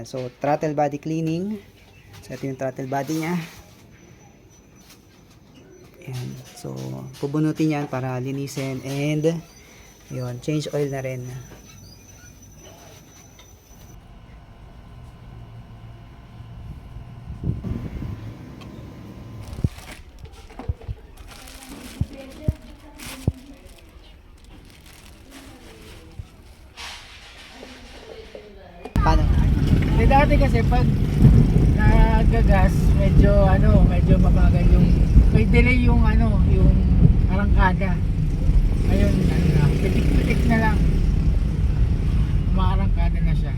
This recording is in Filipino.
So throttle body cleaning. So ito yung throttle body niya. Ayan. So pubunutin yan para linisin, and yun, change oil na rin. Paano? Dati kasi pag nagagas, medyo mabagal yung may delay yung yung arangkada. Ngayon pitik-pitik na lang. Umaarangkada na siya.